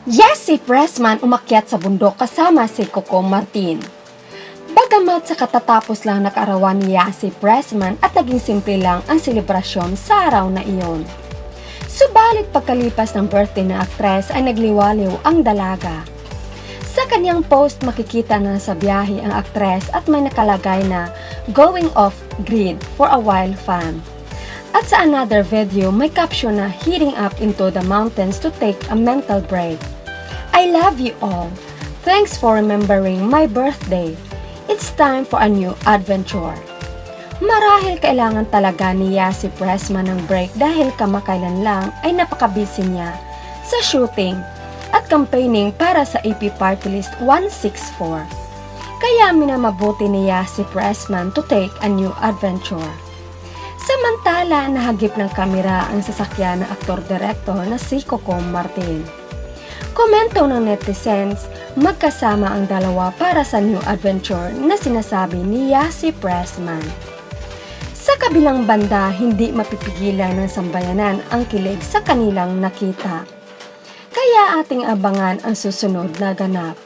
Yes, si Pressman umakyat sa bundok kasama si Coco Martin. Bagamat sa katatapos lang na kaarawan niya si Pressman at naging simple lang ang selebrasyon sa araw na iyon. Subalit pagkalipas ng birthday ng aktres ay nagliwaliw ang dalaga. Sa kanyang post makikita na sa biyahe ang aktres at may nakalagay na "Going off grid for a while fam." At sa another video may caption na "Heading up into the mountains to take a mental break. I love you all. Thanks for remembering my birthday. It's time for a new adventure." Marahil kailangan talaga niya si Pressman ng break dahil kamakailan lang ay napakabisi niya sa shooting at campaigning para sa AP Party List 164. Kaya minamabuti niya si Pressman to take a new adventure. Samantala, nahagip ng kamera ang sasakyan ng aktor-direktor na si Coco Martin. Komento ng netizens, magkasama ang dalawa para sa new adventure na sinasabi niya si Pressman. Sa kabilang banda, hindi mapipigilan ng sambayanan ang kilig sa kanilang nakita. Kaya ating abangan ang susunod na ganap.